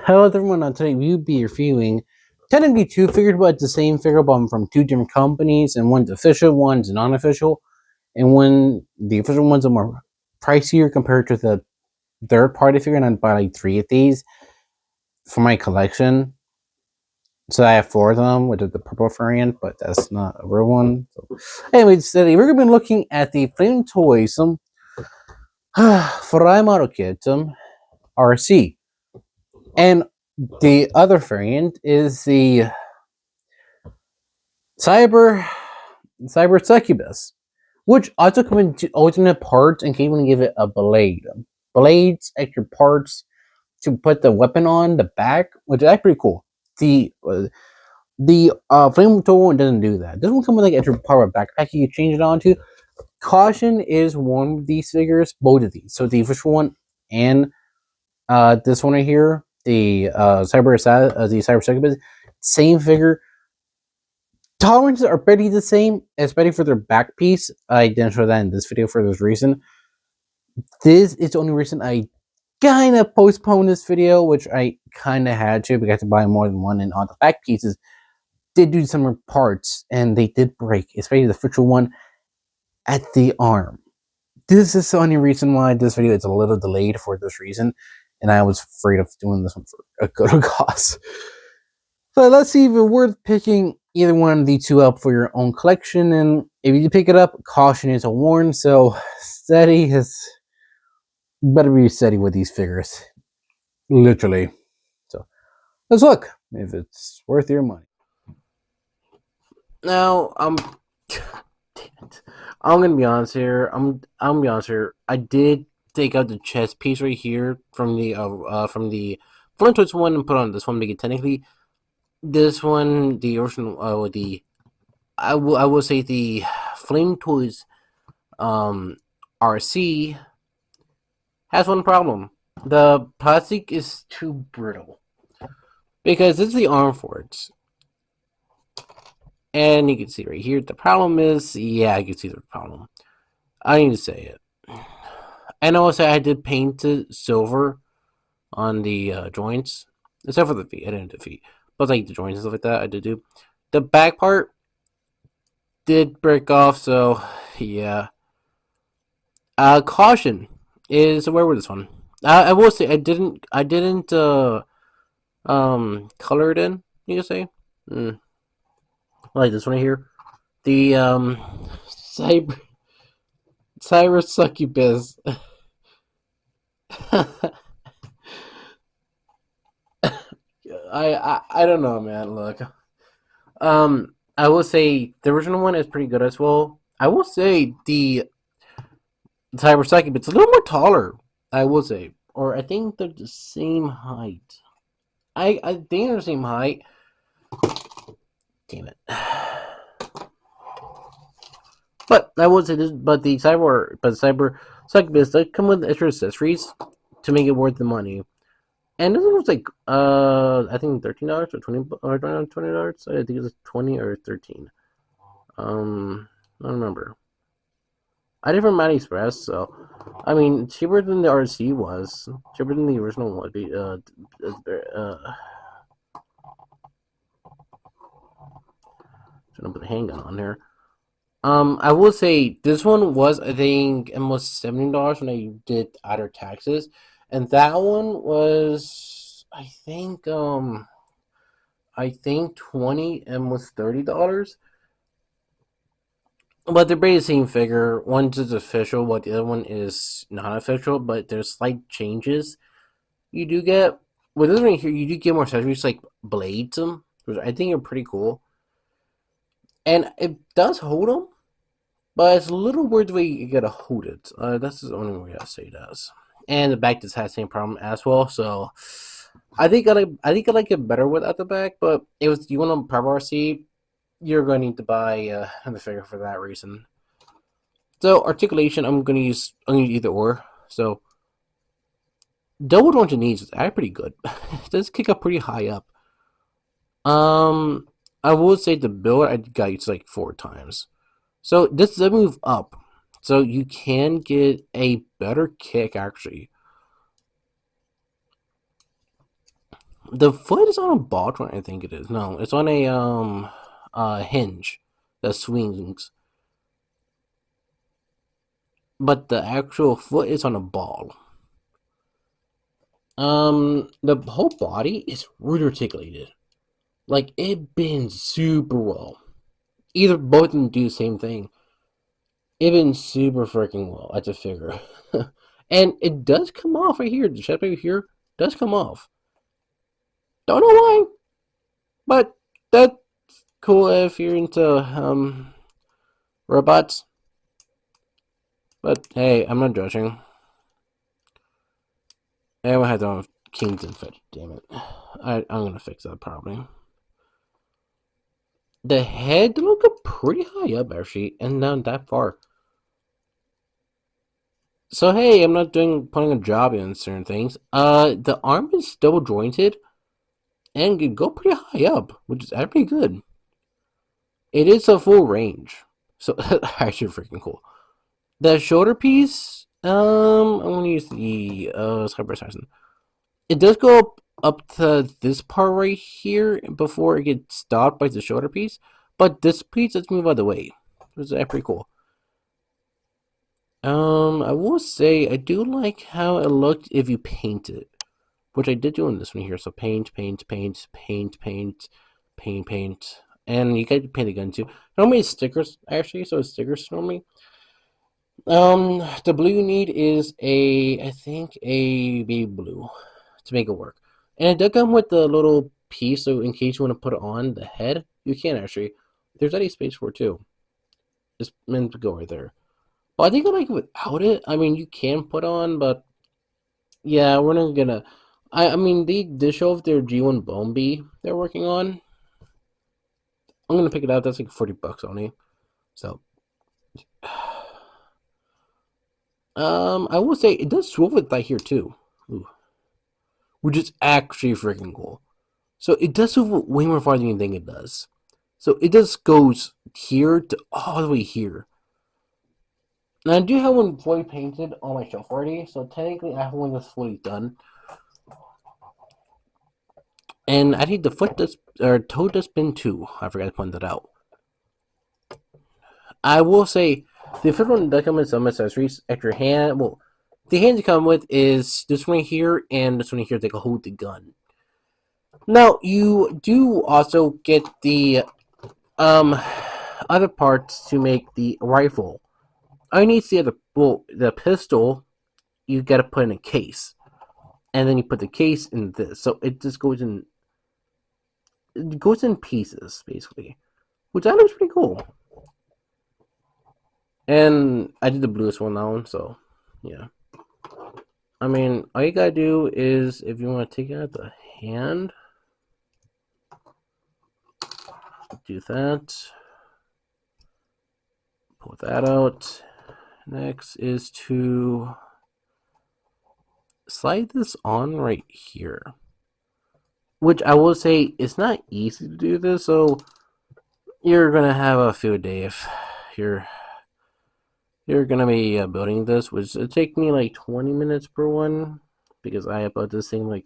Hello everyone, today we'll be reviewing technically two figures, but it's the same figure, but from two different companies, and one's official, one's non-official, and when the official ones are more pricier compared to the third-party figure, and I'd buy like 3 of these for my collection. So I have 4 of them, which is the purple variant, but that's not a real one. So, anyways, today we're gonna be looking at the Flame Toys, Fry model kit, Arcee. And the other variant is the Cyber succubus, which also come in alternate parts and can even give it a blade. Blades, extra parts to put the weapon on the back, which is actually pretty cool. The flamethrower one doesn't do that. This one comes with like extra power backpack you can change it onto. Caution is one of these figures, both of these. So the official one and this one right here, the cyber succubus, same figure. Tolerances are pretty the same, especially for their back piece. I didn't show that in this video for this reason. This is the only reason I kind of postponed this video, which I kind of had to because I had to buy more than one, and all the back pieces did do some parts and they did break, especially the official one at the arm. This is the only reason why this video is a little delayed for this reason, and I was afraid of doing this one for a good cause. So let's see if it's worth picking either one of the two up for your own collection, and if you pick it up, caution is a warn, so steady is better be steady with these figures. Literally. So let's look if it's worth your money. Now, damn it. I'm gonna be honest here. I'm gonna be honest here. I did take out the chest piece right here from the Flint Twitch one and put on this one because technically this one, the original, I will say the Flame Toys Arcee has one problem. The plastic is too brittle. Because this is the arm for it. And you can see right here, the problem is, yeah, you can see the problem. I need to say it. And also, I did paint it silver on the joints. Except for the feet. I didn't do the feet. But like the joints and stuff like that, I did do. The back part did break off, so yeah. Caution is where with this one. I will say I didn't color it in, you can say. Like this one right here. The cyber succubus. I don't know, man. Look. I will say the original one is pretty good as well. I will say the cyber succubus it's a little more taller, I will say. Or I think they're the same height. I think they're the same height. Damn it. But I would say this. But the cyber succubus does come with extra accessories to make it worth the money. And this was like I think $13 or $20. I think it was 20 or 13. I don't remember. I did from AliExpress, so I mean cheaper than the Arcee was, cheaper than the original one. Trying to put the handgun on here. I will say this one was I think almost $17 when I did after taxes, and that one was I think 20 and was $30. But they're basically the same figure. One is official, while the other one is not official. But there's slight changes you do get. With this one here, you do get more accessories like blades, which I think are pretty cool. And it does hold them, but it's a little weird the way you gotta hold it. That's the only way I say it as. And the back just has the same problem as well. So I think I like it better without the back. But if you want a proper RC, you're going to need to buy the figure for that reason. So articulation, I'm gonna use either or. So double jointed knees is actually pretty good. It does kick up pretty high up. I would say the build I got used like 4 times. So this does move up. So you can get a better kick actually. The foot is on a ball joint, I think it is. No, it's on a hinge that swings. But the actual foot is on a ball. The whole body is really articulated. Like, it bends super well. Either both of them do the same thing. It bends super freaking well, I just figure. And it does come off right here. The shape right here does come off. Don't know why, but that's cool if you're into robots. But hey, I'm not judging. Everyone has their own kings and fetch. Damn it, I'm gonna fix that probably. The head look up pretty high up actually, and not that far. So hey, I'm not putting a job in certain things. The arm is double jointed and can go pretty high up, which is actually good. It is a full range, so actually freaking cool. The shoulder piece, I'm gonna use the cyber assassin. It does go up to this part right here before it gets stopped by the shoulder piece, but this piece does move out of the way, which is pretty cool. I will say I do like how it looked if you paint it, which I did do in this one here. So paint, paint, paint, paint, paint, paint, paint, and you can paint the gun too. Normally it's stickers actually, so it's stickers normally. The blue you need is I think a baby blue to make it work, and it does come with the little piece, so in case you want to put it on the head, you can actually. There's any space for it too. It's meant to go right there. But I think I like it without it. I mean, you can put on, but yeah, we're not gonna. I mean, they show off their G1 Bone Bee they're working on. I'm gonna pick it out. That's like $40 only. So, I will say it does swivel with that here too. Ooh, which is actually freaking cool. So it does swivel way more farther than you think it does. So it just goes here to all the way here. Now I do have one fully painted on my shelf already, so technically I have one that's fully done. And I think the foot does or toe does spin too. I forgot to point that out. I will say the first one does come with some accessories. Extra hand. Well, the hands you come with is this one here and this one here that can hold the gun. Now you do also get the um other parts to make the rifle. I need to see the pistol. You got to put in a case, and then you put the case in this. So it just goes in. It goes in pieces basically, which that looks pretty cool. And I did the bluest one now, so yeah. I mean, all you gotta do is if you want to take out the hand, do that. Pull that out. Next is to slide this on right here. Which I will say it's not easy to do this, so you're gonna have a field day if you're gonna be building this, which it take me like 20 minutes per one because I upload this thing like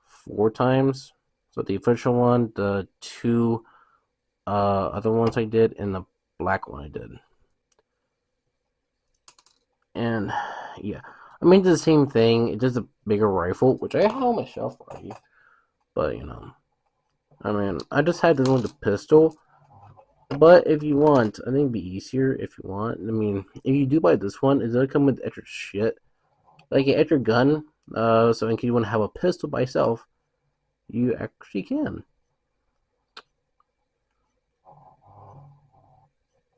4 times. So the official one, the 2 other ones I did, and the black one I did. And yeah, I mean, it's the same thing. It's just a bigger rifle, which I have on my shelf already. But you know, I mean, I just had this one with the pistol. But if you want, I think it'd be easier if you want. I mean, if you do buy this one, it does come with extra shit, like an extra gun. So in case you want to have a pistol by itself, you actually can.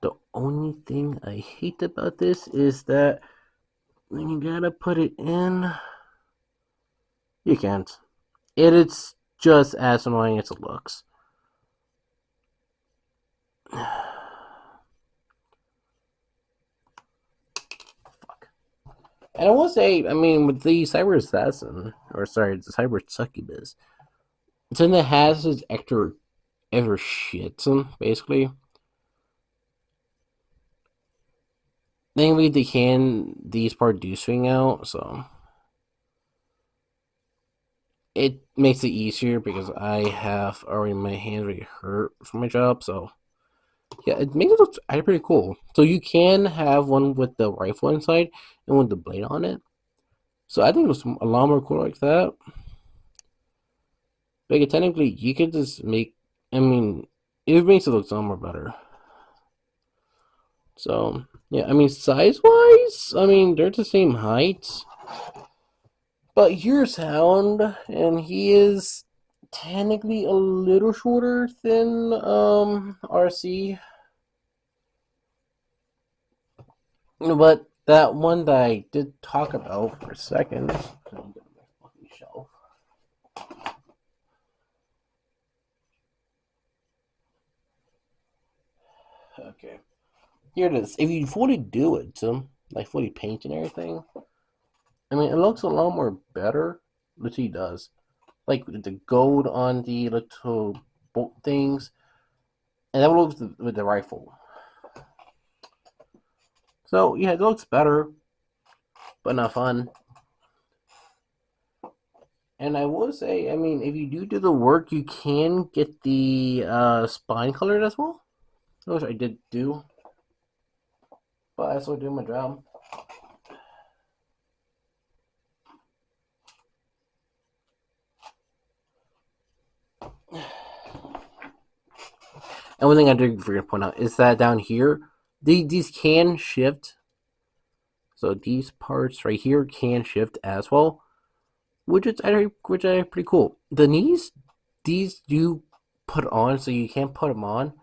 The only thing I hate about this is that when you gotta put it in, you can't. It's just as annoying as it looks. Fuck. And I will say, I mean, with the Cyber Assassin, or sorry, the Cyber Succubus, since it has this extra shit, basically. Maybe these part do swing out, so. it makes it easier because I have already my hands already hurt from my job, so yeah, it makes it look actually pretty cool. So you can have one with the rifle inside and with the blade on it. So I think it was a lot more cool like that. Like technically, you could just make. I mean, it makes it look so more better. So yeah, I mean, size wise, I mean they're the same height, but here's Hound, and he is technically a little shorter than Arcee. But that one that I did talk about for a second. Shelf. Okay. Here it is. If you fully do it, like fully paint and everything, I mean, it looks a lot more better. Which he does. Like the gold on the little bolt things, and that looks with the rifle. So yeah, it looks better, but not fun. And I will say, I mean, if you do the work, you can get the spine colored as well, which I did do, but I still do my job. And one thing I did forget to point out is that down here, these can shift. So these parts right here can shift as well, which is pretty cool. The knees, these do put on, so you can put them on.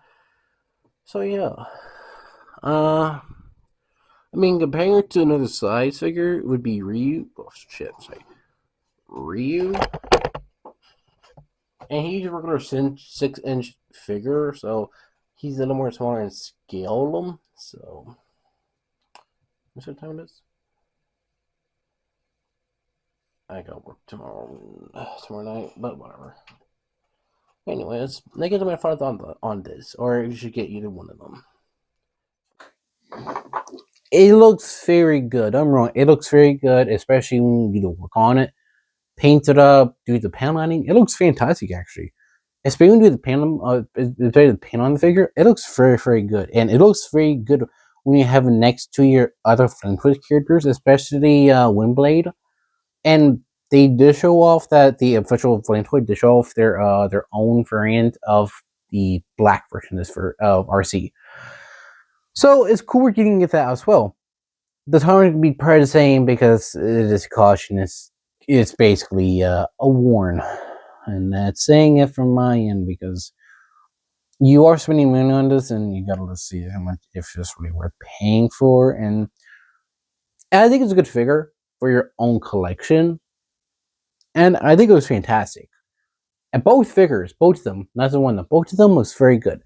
So yeah, I mean, comparing it to another size figure, it would be Ryu. Oh shit, sorry, Ryu, and he's a regular 6-inch figure, so he's a little more smaller in scale. So, what's the time it is? I gotta work tomorrow night, but whatever. Anyways, negative my thoughts on this, or you should get either one of them. It looks very good. I'm wrong. It looks very good, especially when you do work on it. Paint it up, do the pan lining. It looks fantastic, actually. Especially when you do the paint on the figure. It looks very, very good, and it looks very good when you have it next to your other Flintwood characters, especially Windblade. And they did show off that the official Flintwood did show off their own variant of the black version of Arcee. So it's cool we're getting that as well. The tone would be probably the same because it is caution. It's basically a warn, and that's saying it from my end because you are spending money on this, and you gotta see how much if it's really worth paying for. And I think it's a good figure for your own collection, and I think it was fantastic. And both figures, both of them, not the one, both of them looks very good.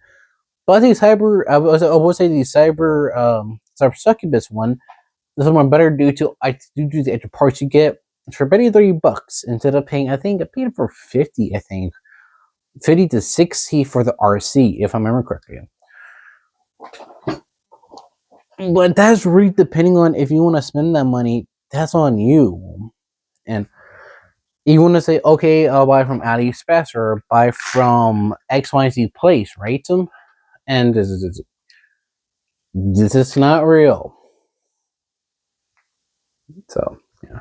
But I think I will say the Cyber Succubus one. This one better due to I do the extra parts you get for about $30 instead of paying. I think I paid for 50. I think 50 to 60 for the Arcee, if I remember correctly. But that's really depending on if you want to spend that money. That's on you. And you want to say, okay, I'll buy from AliExpress or buy from XYZ place, right? And this is not real. So yeah.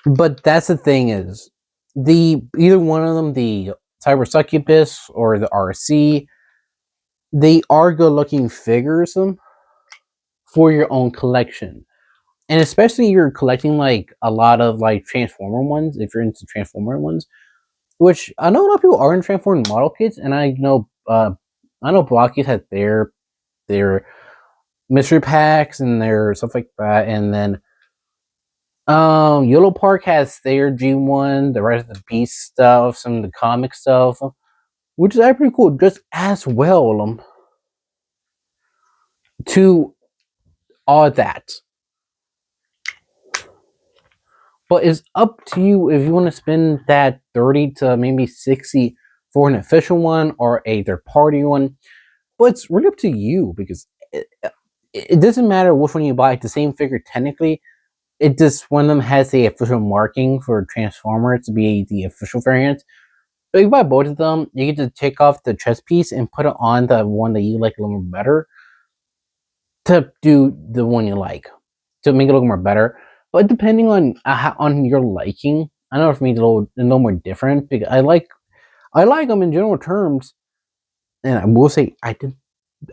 But that's the thing is, either one of them, the Cyber Succubus or the Arcee, they are good looking figures for your own collection. And especially if you're collecting like a lot of like Transformer ones, if you're into Transformer ones, which I know a lot of people are in Transformer model kits, and I know Blockies had their mystery packs and their stuff like that, and then Yellow Park has their G1, the rest of the Beast stuff, some of the comic stuff, which is actually pretty cool, just as well to all that. But it's up to you if you want to spend that 30 to maybe 60 for an official one or a third party one. But it's really up to you because it doesn't matter which one you buy. It's the same figure technically. it just one of them has the official marking for Transformer to be the official variant. So if you buy both of them, you get to take off the chest piece and put it on the one that you like a little more better to do the one you like to make it look more better. But depending on your liking, I know for me it's a little more different because I like them in general terms. And I will say I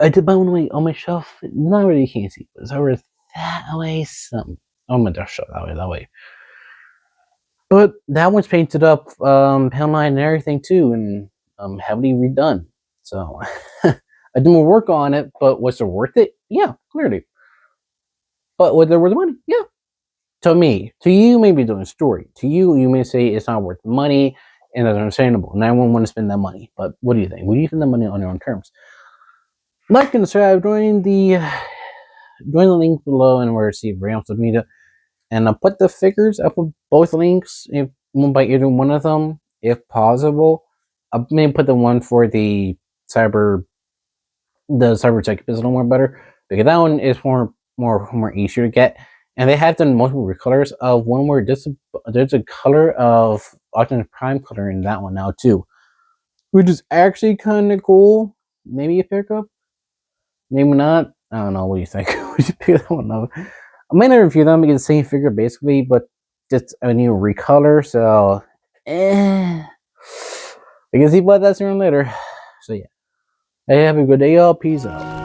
did buy one on my shelf. Not really, you can't see, but it's over that way. Some on my desktop that way. But that one's painted up, panel line and everything too, and heavily redone. So I did more work on it, but was it worth it? Yeah, clearly. But was it worth the money? Yeah. To me, to you, maybe doing story. To you, you may say it's not worth the money and that's understandable. And I won't want to spend that money. But what do you think? Would you spend that money on your own terms? Like and subscribe, join the link below and where to see Ram social media. And I'll put the figures, I'll put both links if one by either one of them, if possible. I'll maybe put the one for the cyber succubus a little more better because that one is more easier to get. And they have done multiple colors of one where there's a color of Optimus Prime color in that one now too, which is actually kind of cool. Maybe a pickup, maybe not. I don't know. What do you think? Would you pick that one up? I might not review them because the same figure basically, but just a new recolor. So, I can see what that's around later. So yeah, hey, have a good day, y'all. Peace out.